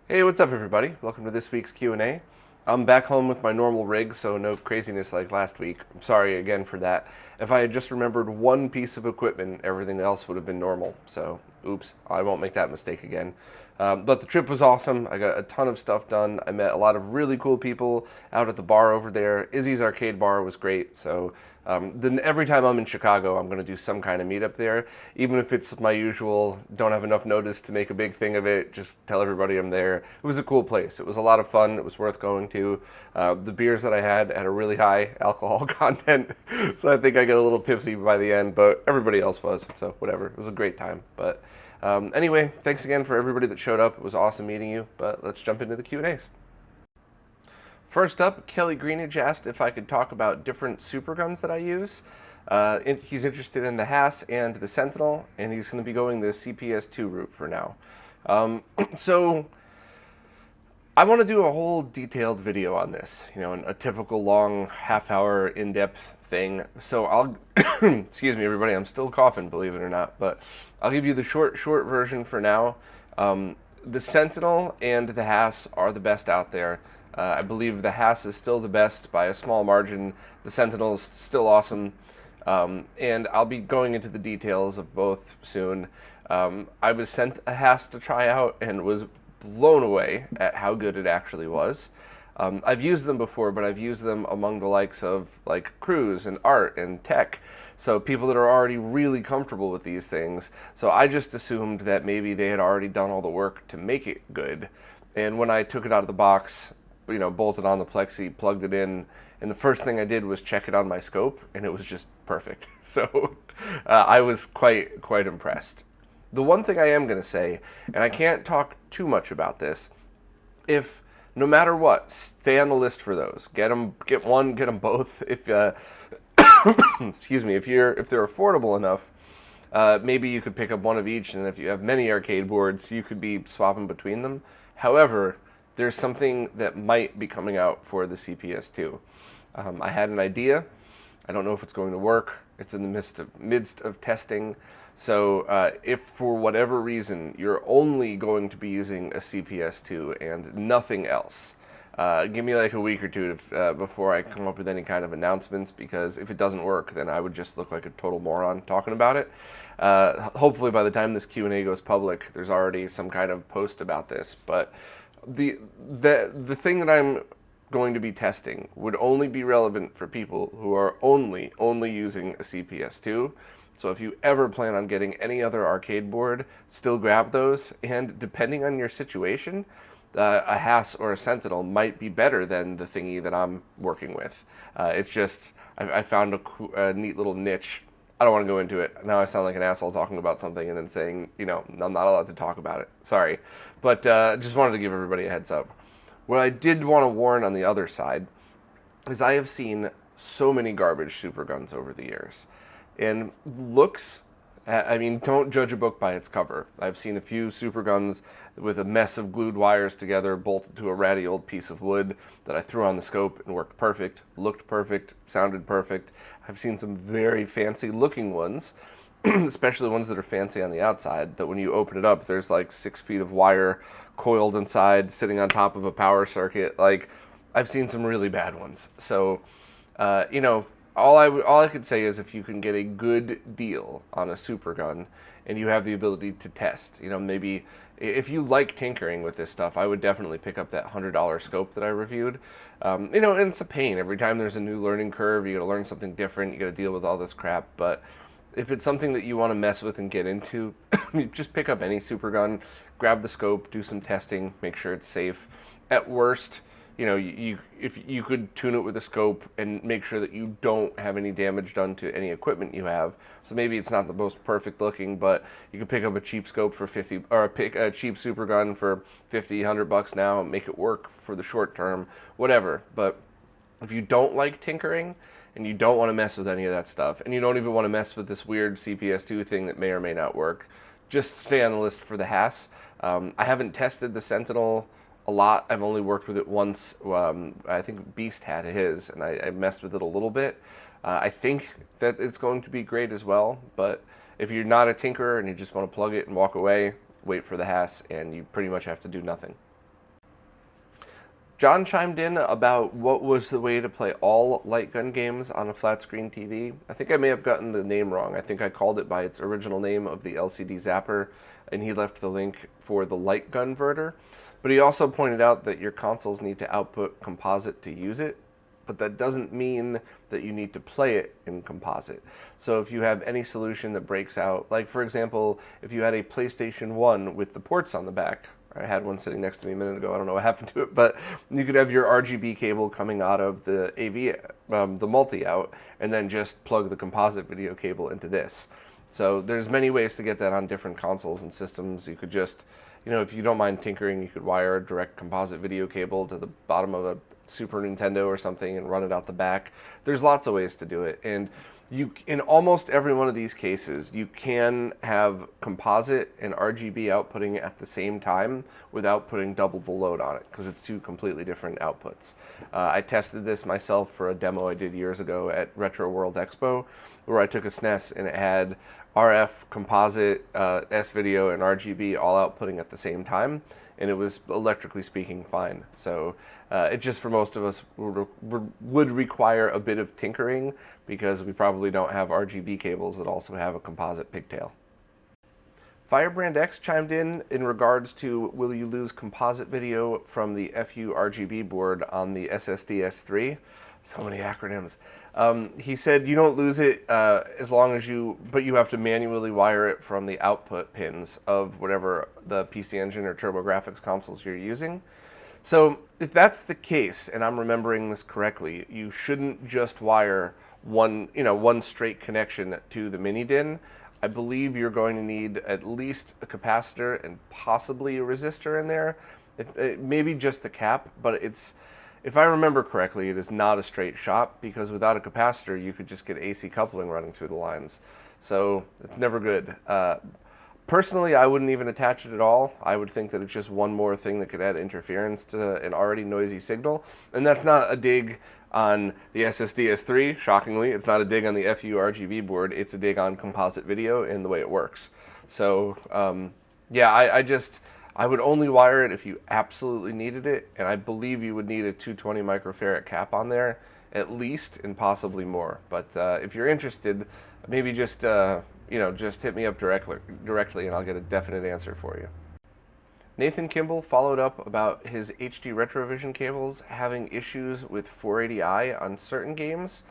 Hey, what's up, everybody? Welcome to this week's Q&A. I'm back home with my normal rig, so no craziness like last week. I'm sorry again for that. If I had just remembered one piece of equipment, everything else would have been normal. So, oops, I won't make that mistake again. But the trip was awesome. I got a ton of stuff done. I met a lot of really cool people out at the bar over there. Izzy's Arcade Bar was great. So then every time I'm in Chicago, I'm going to do some kind of meetup there. Even if it's my usual, don't have enough notice to make a big thing of it, just tell everybody I'm there. It was a cool place. It was a lot of fun. It was worth going to. The beers that I had a really high alcohol content. So I think I got a little tipsy by the end, but everybody else was. So whatever. It was a great time. But anyway, thanks again for everybody that showed up. It was awesome meeting you, but let's jump into the Q&As. First up, Kelly Greenidge asked if I could talk about different superguns that I use. He's interested in the Haas and the Sentinel, and he's going to be going the CPS2 route for now. So I want to do a whole detailed video on this, a typical long half-hour in-depth thing. So I'll, excuse me, everybody, I'm still coughing, believe it or not, but I'll give you the short version for now. The Sentinel and the Haas are the best out there. I believe the Haas is still the best by a small margin. The Sentinel is still awesome. And I'll be going into the details of both soon. I was sent a Haas to try out and was blown away at how good it actually was. I've used them before, but I've used them among the likes of like Cruise and Art and Tech. So people that are already really comfortable with these things. So I just assumed that maybe they had already done all the work to make it good. And when I took it out of the box, bolted on the plexi, plugged it in, and the first thing I did was check it on my scope, and it was just perfect. So I was quite impressed. The one thing I am going to say, and I can't talk too much about this, if no matter what, stay on the list for those. Get one, get them both. If excuse me, if they're affordable enough, maybe you could pick up one of each, and if you have many arcade boards, you could be swapping between them. However, there's something that might be coming out for the CPS2. I had an idea. I don't know if it's going to work. It's in the midst of testing. So if for whatever reason you're only going to be using a CPS2 and nothing else, give me like a week or two before I come up with any kind of announcements, because if it doesn't work, then I would just look like a total moron talking about it. Hopefully by the time this Q&A goes public, there's already some kind of post about this. But the thing that I'm going to be testing would only be relevant for people who are only using a CPS2. So if you ever plan on getting any other arcade board, still grab those. And depending on your situation, a Haas or a Sentinel might be better than the thingy that I'm working with. It's just, I found a neat little niche. I don't want to go into it. Now I sound like an asshole talking about something and then saying, I'm not allowed to talk about it. Sorry. But just wanted to give everybody a heads up. What I did want to warn on the other side is I have seen so many garbage superguns over the years. And looks, don't judge a book by its cover. I've seen a few superguns with a mess of glued wires together, bolted to a ratty old piece of wood that I threw on the scope and worked perfect, looked perfect, sounded perfect. I've seen some very fancy looking ones, especially ones that are fancy on the outside, that when you open it up, there's like 6 feet of wire coiled inside, sitting on top of a power circuit. Like, I've seen some really bad ones. So, all I could say is if you can get a good deal on a supergun and you have the ability to test, maybe if you like tinkering with this stuff, I would definitely pick up that $100 scope that I reviewed. And it's a pain. Every time there's a new learning curve, you got to learn something different. You got to deal with all this crap. But if it's something that you want to mess with and get into, just pick up any supergun, grab the scope, do some testing, make sure it's safe. At worst, if you could tune it with a scope and make sure that you don't have any damage done to any equipment you have. So maybe it's not the most perfect looking, but you could pick up a cheap scope for 50, or pick a cheap supergun for 50, $100 now, and make it work for the short term, whatever. But if you don't like tinkering and you don't want to mess with any of that stuff, and you don't even want to mess with this weird CPS2 thing that may or may not work, just stay on the list for the Haas. I haven't tested the Sentinel a lot. I've only worked with it once. I think Beast had his, and I messed with it a little bit. I think that it's going to be great as well, but if you're not a tinkerer and you just want to plug it and walk away, wait for the Haas, and you pretty much have to do nothing. John chimed in about what was the way to play all light gun games on a flat screen TV. I think I may have gotten the name wrong. I think I called it by its original name of the LCD Zapper, and he left the link for the light gun verter. But he also pointed out that your consoles need to output composite to use it, but that doesn't mean that you need to play it in composite. So if you have any solution that breaks out, like for example, if you had a PlayStation 1 with the ports on the back, I had one sitting next to me a minute ago. I don't know what happened to it, but you could have your RGB cable coming out of the AV, the multi-out, and then just plug the composite video cable into this. So there's many ways to get that on different consoles and systems. You could just, if you don't mind tinkering, you could wire a direct composite video cable to the bottom of a Super Nintendo or something and run it out the back. There's lots of ways to do it, and in almost every one of these cases, you can have composite and RGB outputting at the same time without putting double the load on it, because it's two completely different outputs. I tested this myself for a demo I did years ago at Retro World Expo, where I took a SNES and it had RF, composite, S-video, and RGB all outputting at the same time, and it was electrically speaking fine. So it just, for most of us, would require a bit of tinkering, because we probably don't have RGB cables that also have a composite pigtail. Firebrand X chimed in regards to, will you lose composite video from the FU RGB board on the SSD-S3? So many acronyms. He said you don't lose it as long as but you have to manually wire it from the output pins of whatever the PC Engine or TurboGrafx consoles you're using. So if that's the case, and I'm remembering this correctly, you shouldn't just wire one straight connection to the mini DIN. I believe you're going to need at least a capacitor and possibly a resistor in there. Maybe just a cap, but if I remember correctly, it is not a straight shot, because without a capacitor, you could just get AC coupling running through the lines. So it's never good. Personally, I wouldn't even attach it at all. I would think that it's just one more thing that could add interference to an already noisy signal. And that's not a dig on the SSD-S3, shockingly. It's not a dig on the FU RGB board. It's a dig on composite video and the way it works. So, yeah, I would only wire it if you absolutely needed it, and I believe you would need a 220 microfarad cap on there, at least, and possibly more. But if you're interested, maybe just hit me up directly, and I'll get a definite answer for you. Nathan Kimball followed up about his HD Retrovision cables having issues with 480i on certain games,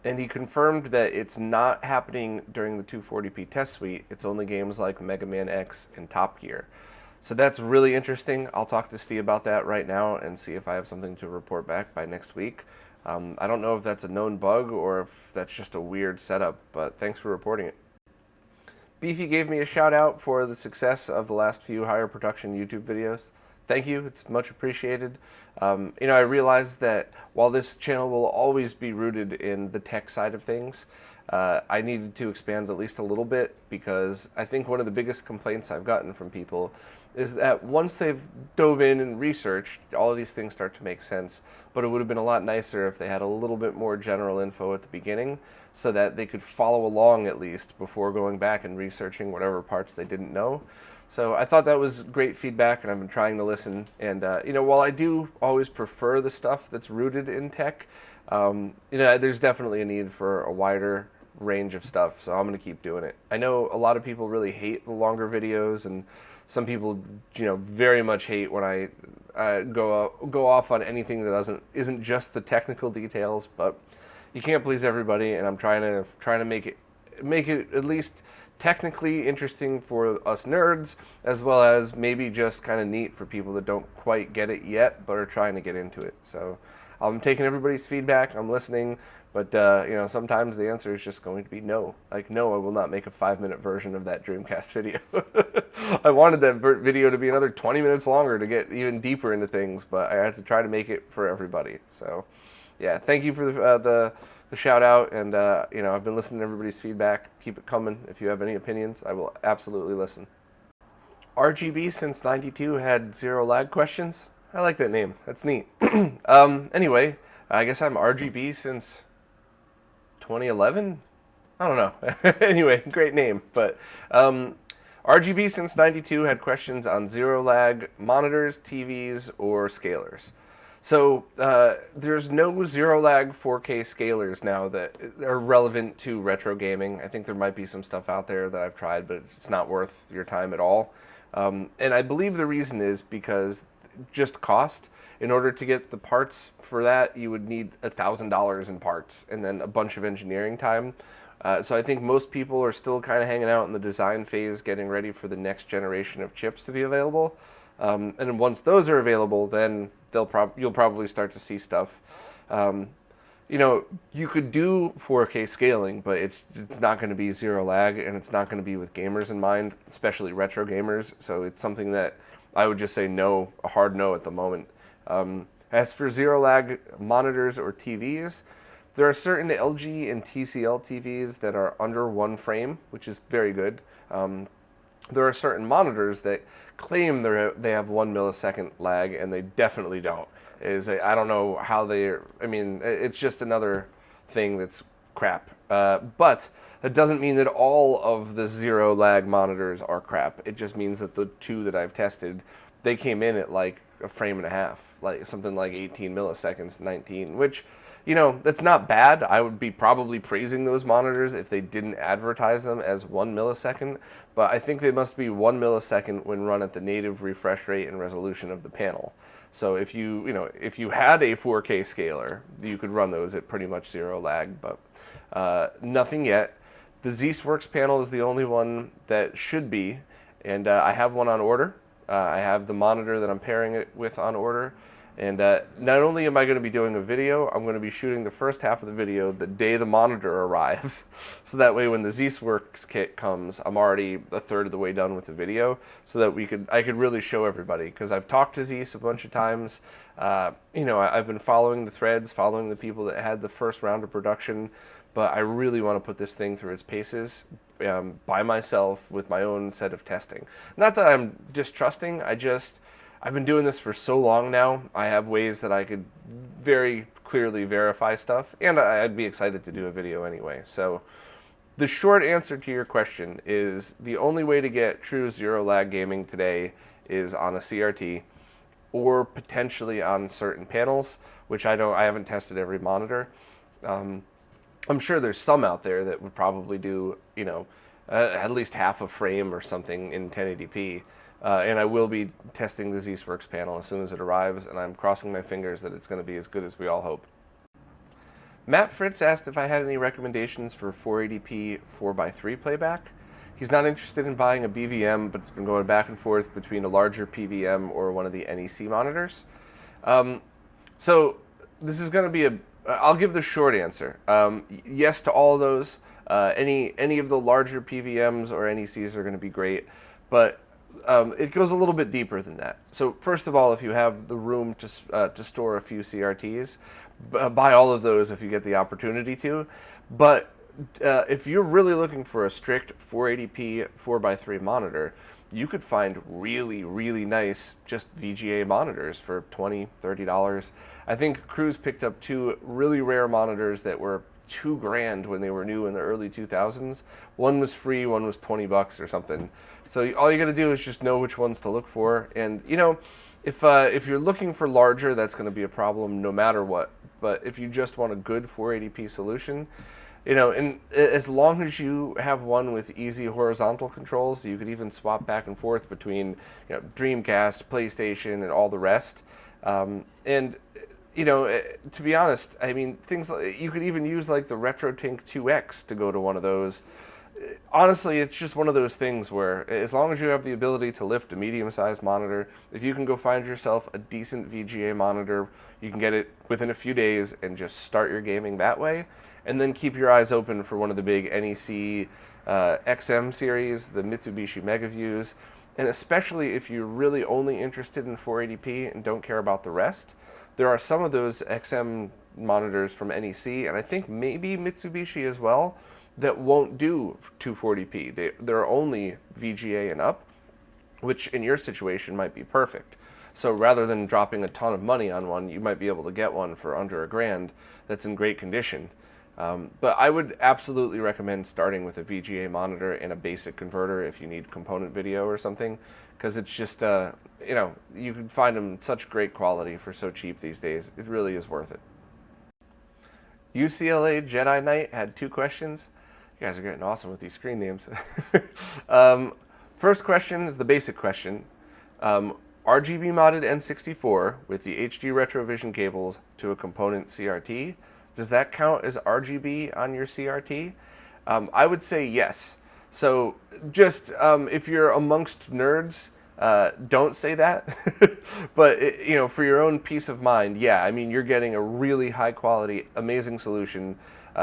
and he confirmed that it's not happening during the 240p test suite. It's only games like Mega Man X and Top Gear. So that's really interesting. I'll talk to Steve about that right now and see if I have something to report back by next week. I don't know if that's a known bug or if that's just a weird setup, but thanks for reporting it. Beefy gave me a shout out for the success of the last few higher production YouTube videos. Thank you, it's much appreciated. I realized that while this channel will always be rooted in the tech side of things, I needed to expand at least a little bit, because I think one of the biggest complaints I've gotten from people is that once they've dove in and researched, all of these things start to make sense, but it would have been a lot nicer if they had a little bit more general info at the beginning, so that they could follow along at least before going back and researching whatever parts they didn't know. So I thought that was great feedback, and I've been trying to listen. And while I do always prefer the stuff that's rooted in tech, there's definitely a need for a wider range of stuff, so I'm going to keep doing it. I know a lot of people really hate the longer videos, and some people, very much hate when I go off on anything that isn't just the technical details, but you can't please everybody, and I'm trying to make it at least technically interesting for us nerds, as well as maybe just kind of neat for people that don't quite get it yet but are trying to get into it. So I'm taking everybody's feedback, I'm listening, but sometimes the answer is just going to be no. Like, no, I will not make a 5-minute version of that Dreamcast video. I wanted that video to be another 20 minutes longer to get even deeper into things, but I had to try to make it for everybody. So yeah, thank you for the shout out, and I've been listening to everybody's feedback. Keep it coming. If you have any opinions, I will absolutely listen. RGB since '92 had zero lag questions. I like that name. That's neat. Anyway, I guess I'm RGB since 2011. I don't know. Anyway, great name. But RGB since '92 had questions on zero lag monitors, TVs, or scalers. So there's no zero lag 4K scalers now that are relevant to retro gaming. I think there might be some stuff out there that I've tried, but it's not worth your time at all. And I believe the reason is because just cost. In order to get the parts for that, you would need $1,000 in parts and then a bunch of engineering time. So I think most people are still kind of hanging out in the design phase, getting ready for the next generation of chips to be available. And then once those are available, then you'll probably start to see stuff. You could do 4K scaling, but it's not going to be zero lag, and it's not going to be with gamers in mind, especially retro gamers. So it's something that I would just say no, a hard no at the moment. As for zero lag monitors or TVs, there are certain LG and TCL TVs that are under one frame, which is very good. There are certain monitors that claim they have 1 millisecond lag, and they definitely don't. I don't know how it's just another thing that's crap. But that doesn't mean that all of the zero lag monitors are crap. It just means that the two that I've tested, they came in at like a frame and a half, like something like 18 milliseconds, 19, which, that's not bad. I would be probably praising those monitors if they didn't advertise them as 1 millisecond, but I think they must be 1 millisecond when run at the native refresh rate and resolution of the panel. So if you had a 4K scaler, you could run those at pretty much zero lag, but nothing yet. The ZSWorks panel is the only one that should be, and I have one on order. I have the monitor that I'm pairing it with on order. And not only am I going to be doing a video, I'm going to be shooting the first half of the video the day the monitor arrives. So that way when the ZSWorks kit comes, I'm already a third of the way done with the video, so that I could really show everybody. Because I've talked to Zeus a bunch of times. I've been following the threads, following the people that had the first round of production, but I really want to put this thing through its paces by myself with my own set of testing. Not that I'm distrusting, I've been doing this for so long now, I have ways that I could very clearly verify stuff, and I'd be excited to do a video anyway. So the short answer to your question is the only way to get true zero lag gaming today is on a CRT or potentially on certain panels, which I haven't tested every monitor. I'm sure there's some out there that would probably do, at least half a frame or something in 1080p. And I will be testing the ZSWorks panel as soon as it arrives, and I'm crossing my fingers that it's going to be as good as we all hope. Matt Fritz asked if I had any recommendations for 480p 4x3 playback. He's not interested in buying a BVM, but it's been going back and forth between a larger PVM or one of the NEC monitors. So this is going to be I'll give the short answer. Yes to all of those. Any of the larger PVMs or NECs are going to be great, but it goes a little bit deeper than that. So first of all, if you have the room to store a few CRTs, buy all of those if you get the opportunity to. But if you're really looking for a strict 480p 4x3 monitor, you could find really, really nice just VGA monitors for $20, $30. I think Cruz picked up two really rare monitors that were $2,000 when they were new in the early 2000s. One was free, one was $20 or something. So all you got to do is just know which ones to look for. And if you're looking for larger, that's going to be a problem no matter what. But if you just want a good 480p solution, and as long as you have one with easy horizontal controls, you could even swap back and forth between Dreamcast, PlayStation, and all the rest. To be honest, things like, you could even use like the RetroTink 2X to go to one of those. Honestly, it's just one of those things where as long as you have the ability to lift a medium-sized monitor, if you can go find yourself a decent VGA monitor, you can get it within a few days and just start your gaming that way. And then keep your eyes open for one of the big NEC XM series, the Mitsubishi Megaviews. And especially if you're really only interested in 480p and don't care about the rest, there are some of those XM monitors from NEC, and I think maybe Mitsubishi as well, that won't do 240p. They're only VGA and up, which in your situation might be perfect. So rather than dropping a ton of money on one, you might be able to get one for under $1,000 that's in great condition. But I would absolutely recommend starting with a VGA monitor and a basic converter if you need component video or something, because it's just, you can find them such great quality for so cheap these days. It really is worth it. UCLA Jedi Knight had 2 questions. You guys are getting awesome with these screen names. First question is the basic question. RGB modded N64 with the HD Retrovision cables to a component CRT. Does that count as RGB on your CRT? I would say yes. So just if you're amongst nerds, don't say that. But for your own peace of mind, yeah. I mean, you're getting a really high quality, amazing solution.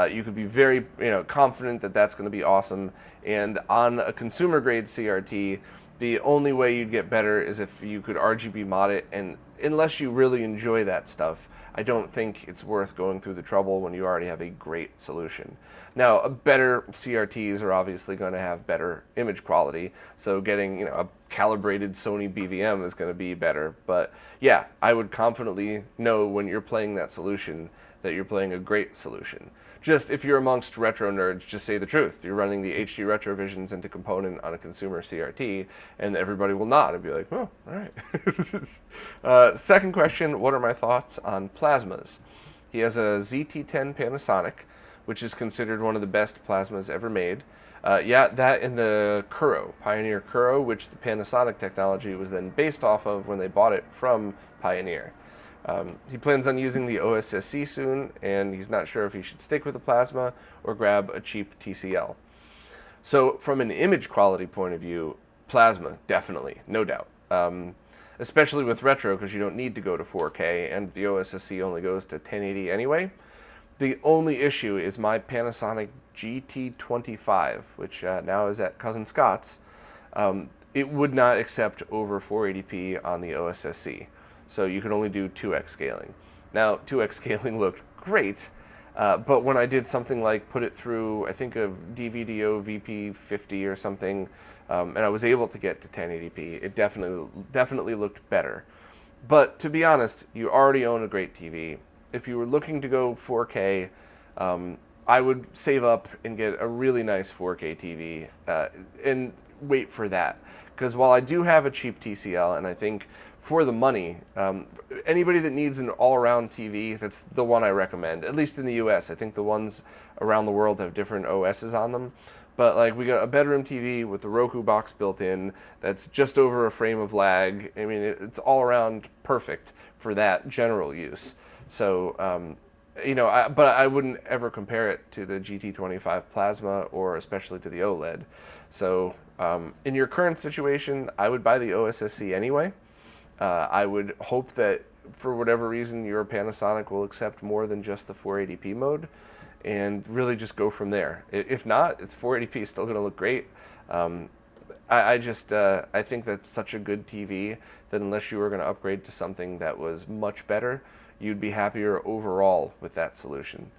You could be very confident that that's going to be awesome. And on a consumer grade CRT, the only way you'd get better is if you could RGB mod it. And unless you really enjoy that stuff, I don't think it's worth going through the trouble when you already have a great solution. Now, better CRTs are obviously going to have better image quality, so getting a calibrated Sony BVM is going to be better. But yeah, I would confidently know when you're playing that solution that you're playing a great solution. Just if you're amongst retro nerds, just say the truth. You're running the HD Retrovisions into component on a consumer CRT, and everybody will nod and be like, oh, all right. Second question, what are my thoughts on plasmas? He has a ZT10 Panasonic, which is considered one of the best plasmas ever made. That and the Kuro, Pioneer Kuro, which the Panasonic technology was then based off of when they bought it from Pioneer. He plans on using the OSSC soon, and he's not sure if he should stick with the plasma or grab a cheap TCL. So from an image quality point of view, plasma, definitely, no doubt. Especially with retro, because you don't need to go to 4K, and the OSSC only goes to 1080 anyway. The only issue is my Panasonic GT25, which now is at Cousin Scott's. It would not accept over 480p on the OSSC. So you could only do 2x scaling. Now, 2x scaling looked great, but when I did something like put it through, I think, a DVDO VP50 or something, and I was able to get to 1080p, it definitely looked better. But to be honest, you already own a great TV. If you were looking to go 4K, I would save up and get a really nice 4K TV and wait for that. Because while I do have a cheap TCL, and I think for the money, anybody that needs an all-around TV, that's the one I recommend, at least in the US. I think the ones around the world have different OSs on them. But like, we got a bedroom TV with the Roku box built in that's just over a frame of lag. I mean, it's all around perfect for that general use. So, but I wouldn't ever compare it to the GT25 Plasma or especially to the OLED. So in your current situation, I would buy the OSSC anyway. I would hope that for whatever reason your Panasonic will accept more than just the 480p mode, and really just go from there. If not, it's 480p, still going to look great. I think that's such a good TV that unless you were going to upgrade to something that was much better, you'd be happier overall with that solution.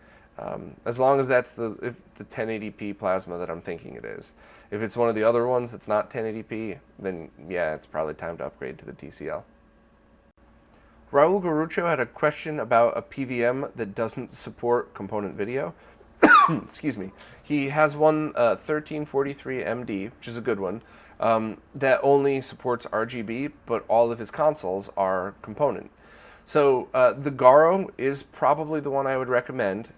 As long as that's the 1080p plasma that I'm thinking it is. If it's one of the other ones that's not 1080p, then yeah, it's probably time to upgrade to the TCL. Raul Garucho had a question about a PVM that doesn't support component video. Excuse me. He has one 1343MD, which is a good one, that only supports RGB, but all of his consoles are component. So the Garo is probably the one I would recommend.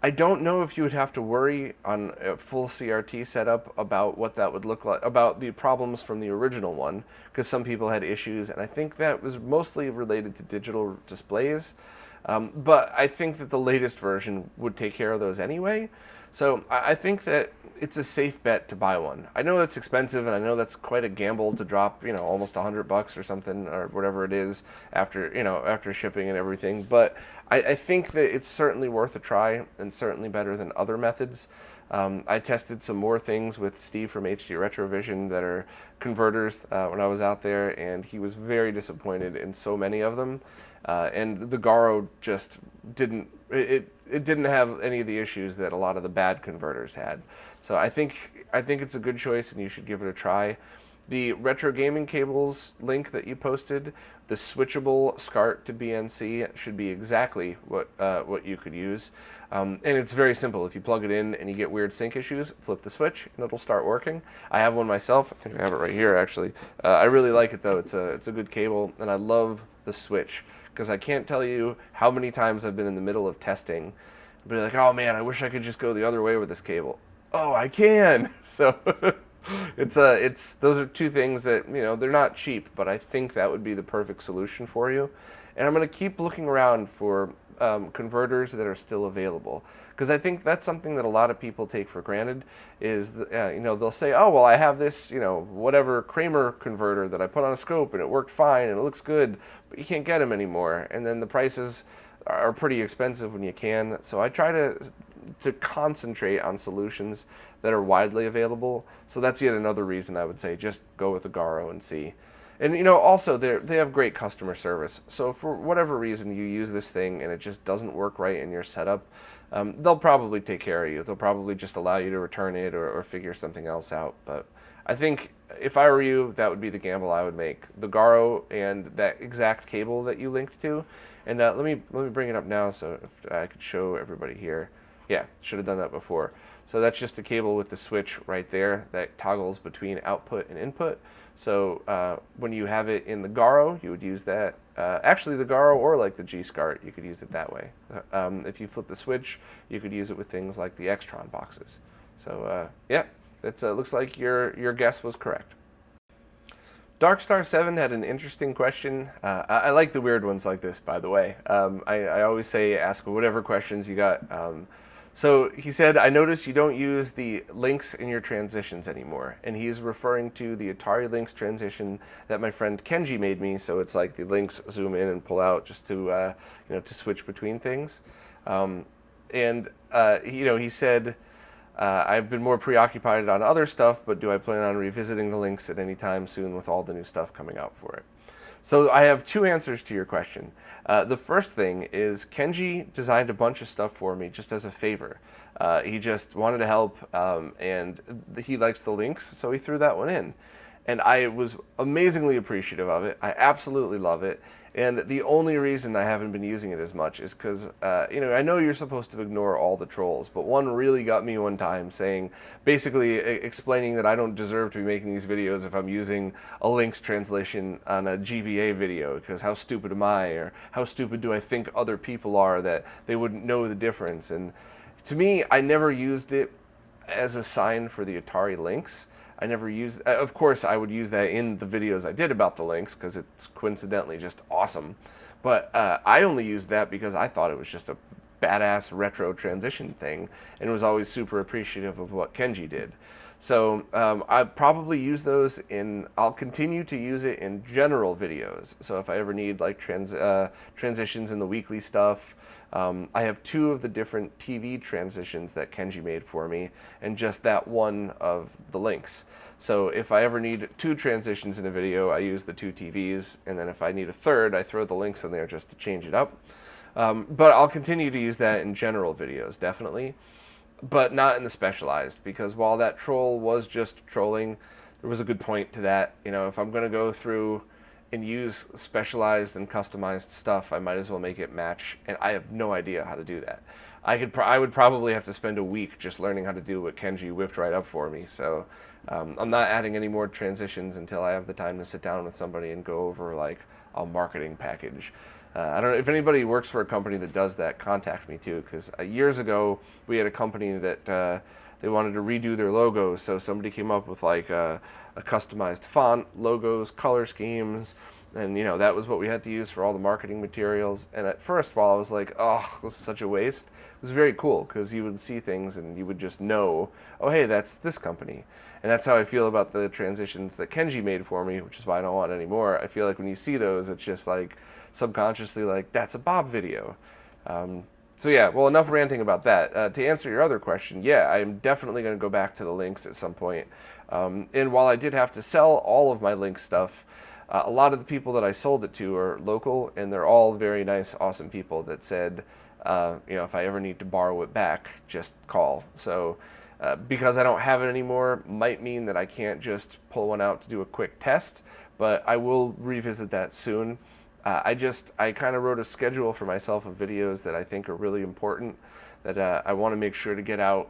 I don't know if you would have to worry on a full CRT setup about what that would look like, about the problems from the original one, because some people had issues, and I think that was mostly related to digital displays. But I think that the latest version would take care of those anyway. So I think that it's a safe bet to buy one. I know it's expensive, and I know that's quite a gamble to drop, almost $100 or something, or whatever it is after shipping and everything. But I think that it's certainly worth a try, and certainly better than other methods. I tested some more things with Steve from HD Retrovision that are converters when I was out there, and he was very disappointed in so many of them. And the Garo just didn't have any of the issues that a lot of the bad converters had. So I think it's a good choice, and you should give it a try. The retro gaming cables link that you posted, the switchable SCART to BNC should be exactly what you could use. And it's very simple. If you plug it in and you get weird sync issues, flip the switch and it'll start working. I have one myself. I think I have it right here actually. I really like it though. It's a good cable, and I love the switch because I can't tell you how many times I've been in the middle of testing and be like, oh man, I wish I could just go the other way with this cable. Oh, I can. So it's those are two things that, they're not cheap, but I think that would be the perfect solution for you. And I'm going to keep looking around for converters that are still available, because I think that's something that a lot of people take for granted is they'll say, oh well, I have this whatever Kramer converter that I put on a scope and it worked fine and it looks good, but you can't get them anymore, and then the prices are pretty expensive when you can. So I try to concentrate on solutions that are widely available. So that's yet another reason I would say just go with the Garo and see. And also they have great customer service. So if for whatever reason you use this thing and it just doesn't work right in your setup, they'll probably take care of you. They'll probably just allow you to return it or figure something else out. But I think if I were you, that would be the gamble I would make. The Garo and that exact cable that you linked to. And let me bring it up now so if I could show everybody here. Yeah, should have done that before. So that's just a cable with the switch right there that toggles between output and input. So when you have it in the Garo, you would use that. Actually, the Garo or like the G-SCART, you could use it that way. If you flip the switch, you could use it with things like the Extron boxes. So yeah, that looks like your guess was correct. Darkstar7 had an interesting question. I like the weird ones like this, by the way. I always say ask whatever questions you got. So he said, I notice you don't use the Lynx in your transitions anymore. And he's referring to the Atari Lynx transition that my friend Kenji made me. So it's like the Lynx zoom in and pull out just to, to switch between things. He said, I've been more preoccupied on other stuff, but do I plan on revisiting the Lynx at any time soon with all the new stuff coming out for it? So I have two answers to your question. The first thing is Kenji designed a bunch of stuff for me just as a favor. He just wanted to help, and he likes the Lynx, so he threw that one in. And I was amazingly appreciative of it. I absolutely love it. And the only reason I haven't been using it as much is because, I know you're supposed to ignore all the trolls, but one really got me one time saying, basically explaining that I don't deserve to be making these videos if I'm using a Lynx translation on a GBA video, because how stupid am I, or how stupid do I think other people are that they wouldn't know the difference. And to me, I never used it as a sign for the Atari Lynx. I never used, of course I would use that in the videos I did about the Lynx because it's coincidentally just awesome, but I only used that because I thought it was just a badass retro transition thing and was always super appreciative of what Kenji did. So I probably use those I'll continue to use it in general videos. So if I ever need like transitions in the weekly stuff, I have two of the different TV transitions that Kenji made for me, and just that one of the Lynx. So if I ever need two transitions in a video, I use the two TVs, and then if I need a third, I throw the Lynx in there just to change it up. But I'll continue to use that in general videos, definitely, but not in the specialized, because while that troll was just trolling, there was a good point to that. If I'm going to go through and use specialized and customized stuff, I might as well make it match, and I have no idea how to do that. I would probably have to spend a week just learning how to do what Kenji whipped right up for me. So I'm not adding any more transitions until I have the time to sit down with somebody and go over like a marketing package. I don't know if anybody works for a company that does that, contact me too, because years ago we had a company that they wanted to redo their logos, so somebody came up with like a customized font, logos, color schemes, and that was what we had to use for all the marketing materials. And at first, while I was like, oh, this is such a waste, it was very cool because you would see things and you would just know, oh hey, that's this company. And that's how I feel about the transitions that Kenji made for me, which is why I don't want any more. I feel like when you see those, it's just like subconsciously like, that's a Bob video. So yeah, well, enough ranting about that. To answer your other question, yeah, I'm definitely going to go back to the Lynx at some point. And while I did have to sell all of my Lynx stuff, a lot of the people that I sold it to are local, and they're all very nice, awesome people that said, if I ever need to borrow it back, just call. So because I don't have it anymore might mean that I can't just pull one out to do a quick test, but I will revisit that soon. I kind of wrote a schedule for myself of videos that I think are really important that I want to make sure to get out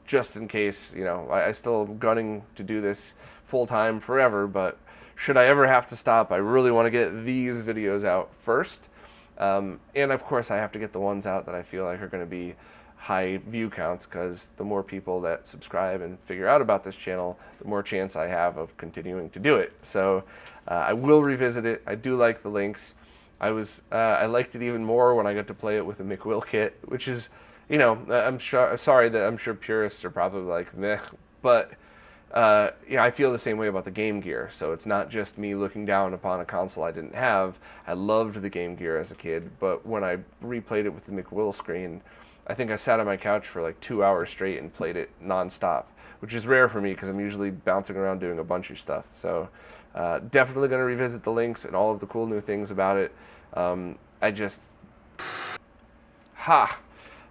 just in case. I still am gunning to do this full time forever, but should I ever have to stop, I really want to get these videos out first. And of course I have to get the ones out that I feel like are going to be high view counts, because the more people that subscribe and figure out about this channel, the more chance I have of continuing to do it. So I will revisit it. I do like the Lynx. I liked it even more when I got to play it with a McWill kit, which is, I'm sure purists are probably like meh, but I feel the same way about the Game Gear. So it's not just me looking down upon a console I didn't have. I loved the Game Gear as a kid, but when I replayed it with the McWill screen, I think I sat on my couch for like 2 hours straight and played it nonstop, which is rare for me because I'm usually bouncing around doing a bunch of stuff. So definitely going to revisit the Lynx and all of the cool new things about it. All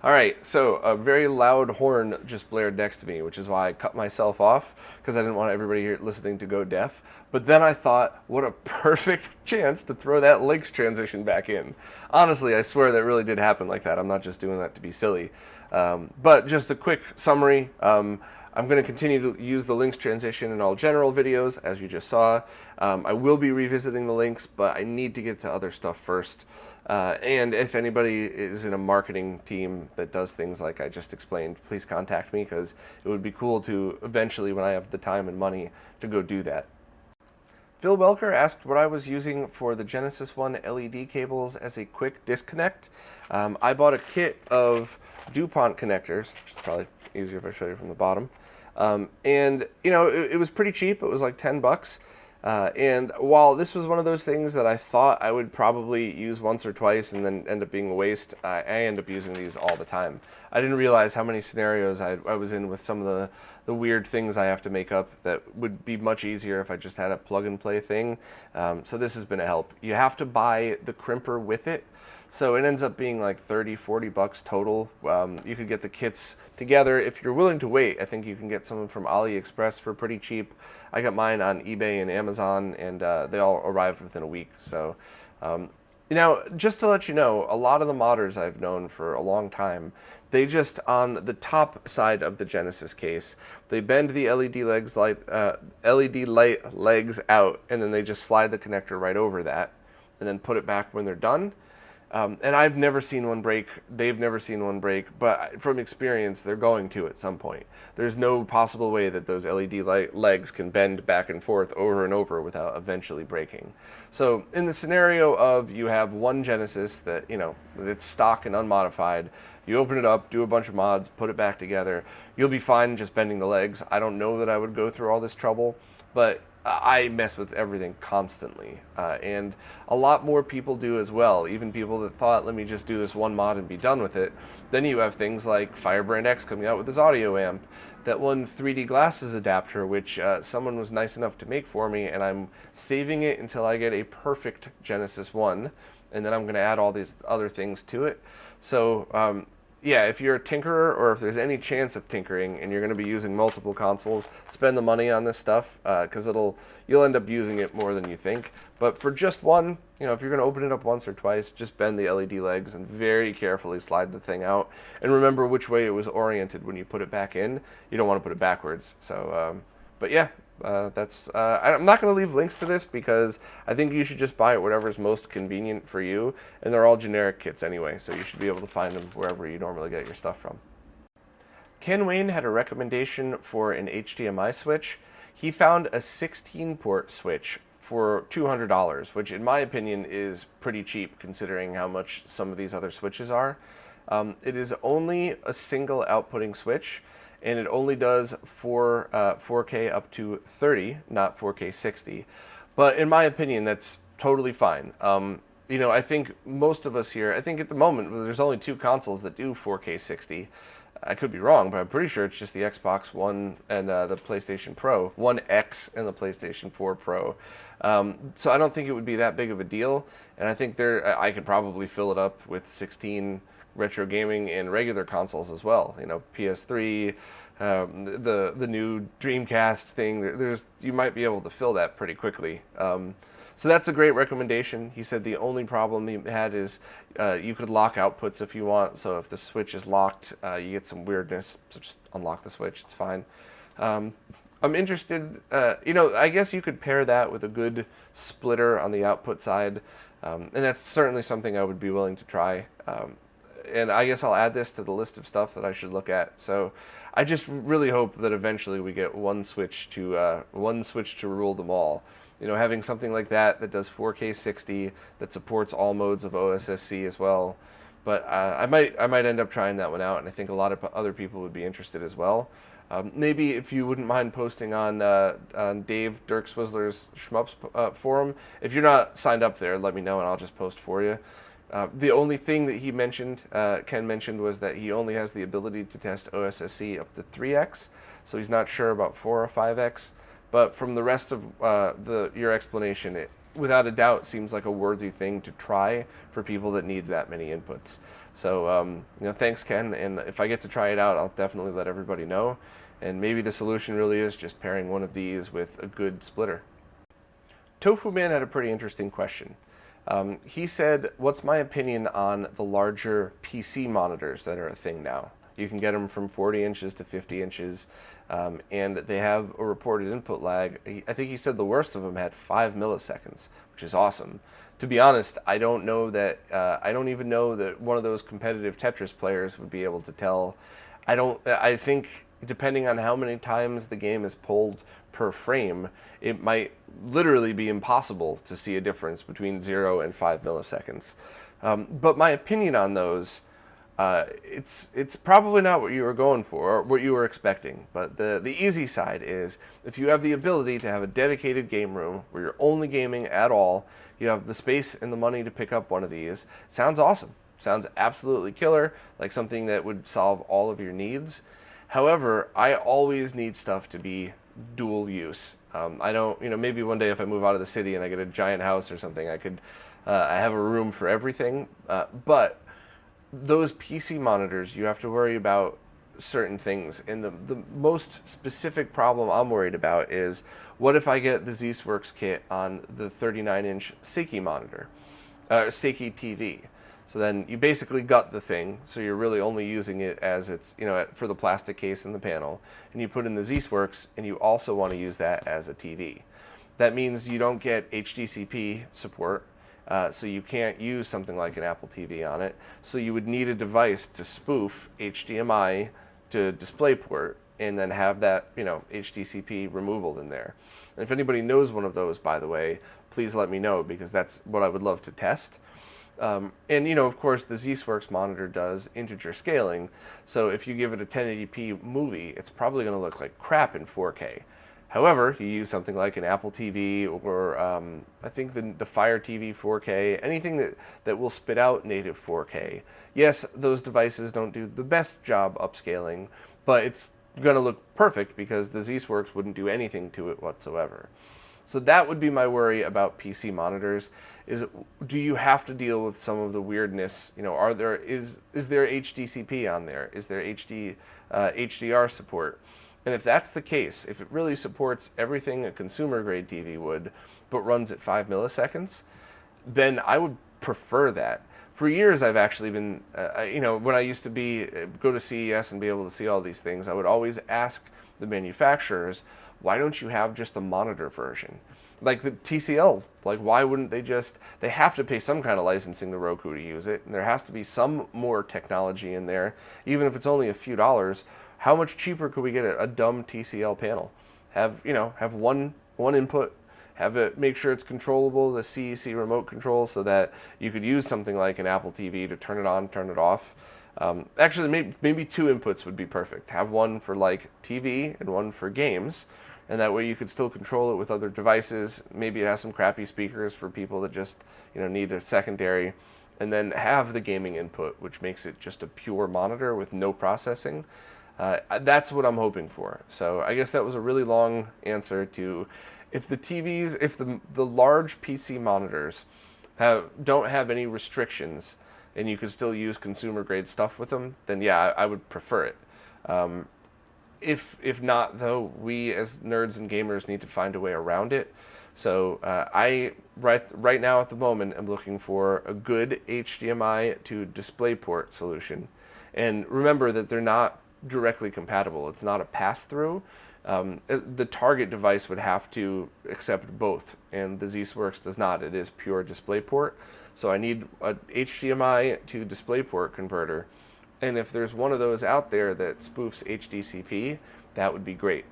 right, so a very loud horn just blared next to me, which is why I cut myself off, because I didn't want everybody here listening to go deaf. But then I thought, what a perfect chance to throw that Lynx transition back in. Honestly, I swear that really did happen like that. I'm not just doing that to be silly. But just a quick summary. I'm going to continue to use the Lynx transition in all general videos, as you just saw. I will be revisiting the Lynx, but I need to get to other stuff first. And if anybody is in a marketing team that does things like I just explained, please contact me, because it would be cool to eventually, when I have the time and money, to go do that. Phil Welker asked what I was using for the Genesis 1 LED cables as a quick disconnect. I bought a kit of DuPont connectors, which is probably easier if I show you from the bottom. And it was pretty cheap. It was like $10. And while this was one of those things that I thought I would probably use once or twice and then end up being a waste, I end up using these all the time. I didn't realize how many scenarios I was in with some of the weird things I have to make up that would be much easier if I just had a plug and play thing. So this has been a help. You have to buy the crimper with it. So it ends up being like $30-40 total. You could get the kits together. If you're willing to wait, I think you can get some from AliExpress for pretty cheap. I got mine on eBay and Amazon, and they all arrived within a week. So, just to let you know, a lot of the modders I've known for a long time, they just, on the top side of the Genesis case, they bend the LED light legs out, and then they just slide the connector right over that, and then put it back when they're done. And I've never seen one break. They've never seen one break. But from experience, they're going to at some point. There's no possible way that those LED legs can bend back and forth over and over without eventually breaking. So in the scenario of you have one Genesis that, it's stock and unmodified, you open it up, do a bunch of mods, put it back together, you'll be fine just bending the legs. I don't know that I would go through all this trouble, but I mess with everything constantly, and a lot more people do as well, even people that thought, let me just do this one mod and be done with it. Then you have things like Firebrand X coming out with this audio amp, that one 3D glasses adapter, which someone was nice enough to make for me, and I'm saving it until I get a perfect Genesis 1, and then I'm going to add all these other things to it. So yeah, if you're a tinkerer, or if there's any chance of tinkering and you're going to be using multiple consoles, spend the money on this stuff, because you'll end up using it more than you think. But for just one, if you're going to open it up once or twice, just bend the LED legs and very carefully slide the thing out. And remember which way it was oriented when you put it back in. You don't want to put it backwards. So, but yeah. I'm not going to leave links to this, because I think you should just buy it whatever is most convenient for you, and they're all generic kits anyway, so you should be able to find them wherever you normally get your stuff from. Ken Wayne had a recommendation for an HDMI switch. He found a 16-port switch for $200, which in my opinion is pretty cheap considering how much some of these other switches are. It is only a single outputting switch, and it only does 4K up to 30, not 4K 60. But in my opinion, that's totally fine. I think most of us here, I think at the moment, there's only 2 consoles that do 4K 60. I could be wrong, but I'm pretty sure it's just the Xbox One and the PlayStation Pro, One X and the PlayStation 4 Pro. So I don't think it would be that big of a deal, and I think I could probably fill it up with 16 retro gaming and regular consoles as well. PS3, the new Dreamcast thing. You might be able to fill that pretty quickly. So that's a great recommendation. He said the only problem he had is you could lock outputs if you want. So if the switch is locked, you get some weirdness. So just unlock the switch. It's fine. I'm interested. I guess you could pair that with a good splitter on the output side, and that's certainly something I would be willing to try. And I guess I'll add this to the list of stuff that I should look at. So I just really hope that eventually we get one switch to rule them all. Having something like that does 4K 60, that supports all modes of OSSC as well. But I might end up trying that one out, and I think a lot of other people would be interested as well. Maybe if you wouldn't mind posting on Dave Dirk Swizzler's Shmups forum. If you're not signed up there, let me know and I'll just post for you. The only thing that he mentioned, Ken mentioned, was that he only has the ability to test OSSC up to 3x, so he's not sure about 4 or 5x. But from the rest of your explanation, it without a doubt seems like a worthy thing to try for people that need that many inputs. So thanks, Ken, and if I get to try it out, I'll definitely let everybody know. And maybe the solution really is just pairing one of these with a good splitter. Tofu Man had a pretty interesting question. He said, what's my opinion on the larger PC monitors that are a thing now? You can get them from 40 inches to 50 inches, and they have a reported input lag. I think he said the worst of them had 5 milliseconds, which is awesome. To be honest, I don't even know that one of those competitive Tetris players would be able to tell. I think depending on how many times the game is pulled per frame, it might literally be impossible to see a difference between 0 and 5 milliseconds. But my opinion on those, it's probably not what you were going for or what you were expecting. But the easy side is if you have the ability to have a dedicated game room where you're only gaming at all, you have the space and the money to pick up one of these. Sounds awesome. Sounds absolutely killer, like something that would solve all of your needs. However, I always need stuff to be dual use. I don't, maybe one day if I move out of the city and I get a giant house or something, I have a room for everything. But those PC monitors, you have to worry about certain things. And the most specific problem I'm worried about is, what if I get the ZSWorks kit on the 39-inch Seiki monitor, Seiki TV? So then you basically gut the thing, so you're really only using it as it's, for the plastic case and the panel. And you put in the ZSWorks, and you also want to use that as a TV. That means you don't get HDCP support, so you can't use something like an Apple TV on it. So you would need a device to spoof HDMI to DisplayPort, and then have that, HDCP removal in there. And if anybody knows one of those, by the way, please let me know, because that's what I would love to test. And of course, the ZSWorks monitor does integer scaling, so if you give it a 1080p movie, it's probably going to look like crap in 4K. However, you use something like an Apple TV or I think the Fire TV 4K, anything that will spit out native 4K. Yes, those devices don't do the best job upscaling, but it's going to look perfect because the ZSWorks wouldn't do anything to it whatsoever. So that would be my worry about PC monitors, is do you have to deal with some of the weirdness? Is there HDCP on there? Is there HDR support? And if that's the case, if it really supports everything a consumer grade TV would, but runs at 5 milliseconds, then I would prefer that. For years, I've actually been, when I used to go to CES and be able to see all these things, I would always ask the manufacturers, why don't you have just a monitor version? Like the TCL, why wouldn't they have to pay some kind of licensing to Roku to use it, and there has to be some more technology in there, even if it's only a few dollars. How much cheaper could we get a dumb TCL panel? Have one input, have it, make sure it's controllable, the CEC remote control, so that you could use something like an Apple TV to turn it on, turn it off. Actually, maybe 2 inputs would be perfect. Have one for TV and one for games, and that way you could still control it with other devices. Maybe it has some crappy speakers for people that just need a secondary, and then have the gaming input, which makes it just a pure monitor with no processing. That's what I'm hoping for. So I guess that was a really long answer to, if the large PC monitors don't have any restrictions, and you can still use consumer grade stuff with them, then yeah, I would prefer it. If not, though, we as nerds and gamers need to find a way around it. So I right now at the moment am looking for a good HDMI to DisplayPort solution. And remember that they're not directly compatible. It's not a pass-through. The target device would have to accept both, and the ZSWorks does not. It is pure DisplayPort. So I need a HDMI to DisplayPort converter. And if there's one of those out there that spoofs HDCP, that would be great.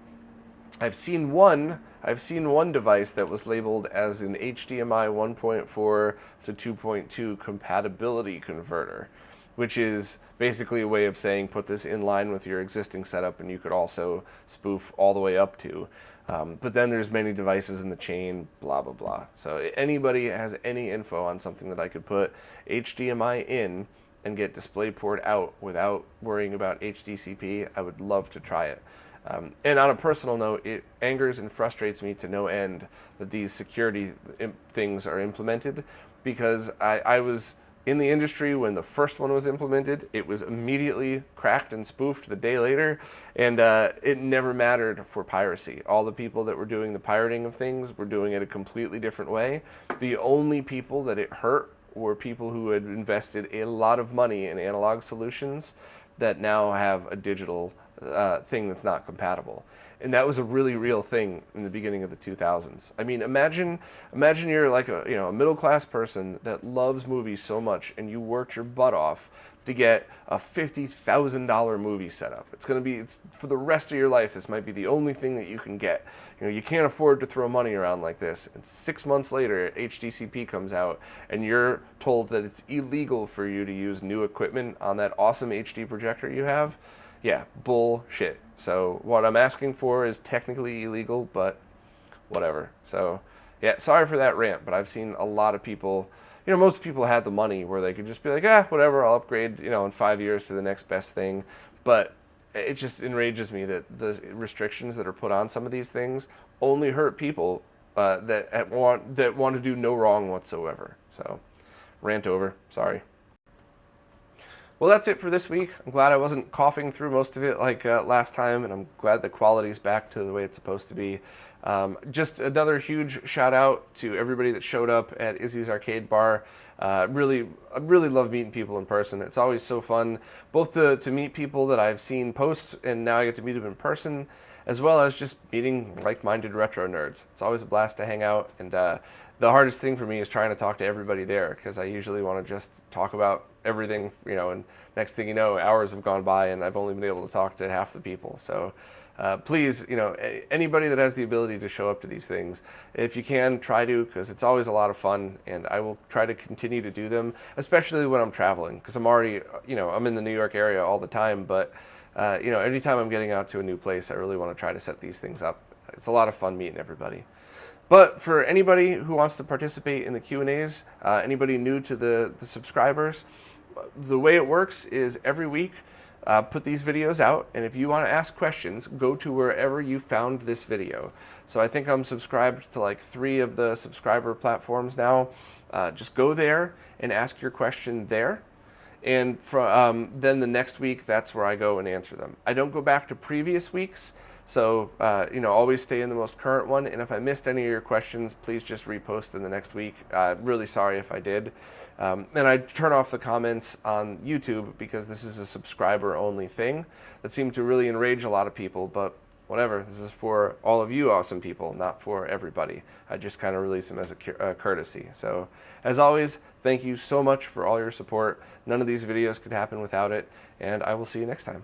I've seen one device that was labeled as an HDMI 1.4 to 2.2 compatibility converter, which is basically a way of saying put this in line with your existing setup, and you could also spoof all the way up to. But then there's many devices in the chain, blah, blah, blah. So anybody has any info on something that I could put HDMI in and get DisplayPort out without worrying about HDCP, I would love to try it. And on a personal note, it angers and frustrates me to no end that these security things are implemented, because I was in the industry when the first one was implemented. It was immediately cracked and spoofed the day later, and it never mattered for piracy. All the people that were doing the pirating of things were doing it a completely different way. The only people that it hurt were people who had invested a lot of money in analog solutions that now have a digital thing that's not compatible. And that was a really real thing in the beginning of the 2000s. I mean, imagine you're like a middle-class person that loves movies so much, and you worked your butt off to get a $50,000 movie setup. It's for the rest of your life, this might be the only thing that you can get. You can't afford to throw money around like this. And 6 months later, HDCP comes out, and you're told that it's illegal for you to use new equipment on that awesome HD projector you have. Yeah, bullshit. So what I'm asking for is technically illegal, but whatever. So yeah, sorry for that rant, but I've seen a lot of people, most people had the money where they could just be like, whatever, I'll upgrade, in 5 years to the next best thing. But it just enrages me that the restrictions that are put on some of these things only hurt people that want to do no wrong whatsoever. So rant over, sorry. Well, that's it for this week. I'm glad I wasn't coughing through most of it like last time, and I'm glad the quality's back to the way it's supposed to be. Just another huge shout out to everybody that showed up at Izzy's Arcade Bar. I really love meeting people in person. It's always so fun, both to meet people that I've seen post, and now I get to meet them in person, as well as just meeting like-minded retro nerds. It's always a blast to hang out, and the hardest thing for me is trying to talk to everybody there, because I usually want to just talk about everything, and next thing you know, hours have gone by and I've only been able to talk to half the people. So please, anybody that has the ability to show up to these things, if you can, try to, because it's always a lot of fun, and I will try to continue to do them, especially when I'm traveling, because I'm already, I'm in the New York area all the time, but anytime I'm getting out to a new place, I really want to try to set these things up. It's a lot of fun meeting everybody. But for anybody who wants to participate in the Q&As, anybody new to the subscribers, the way it works is every week, put these videos out, and if you want to ask questions, go to wherever you found this video. So I think I'm subscribed to like 3 of the subscriber platforms now. Just go there and ask your question there. And then the next week, that's where I go and answer them. I don't go back to previous weeks. So, always stay in the most current one. And if I missed any of your questions, please just repost in the next week. Really sorry if I did. And I turn off the comments on YouTube because this is a subscriber-only thing that seemed to really enrage a lot of people. But whatever, this is for all of you awesome people, not for everybody. I just kind of release them as a courtesy. So, as always, thank you so much for all your support. None of these videos could happen without it. And I will see you next time.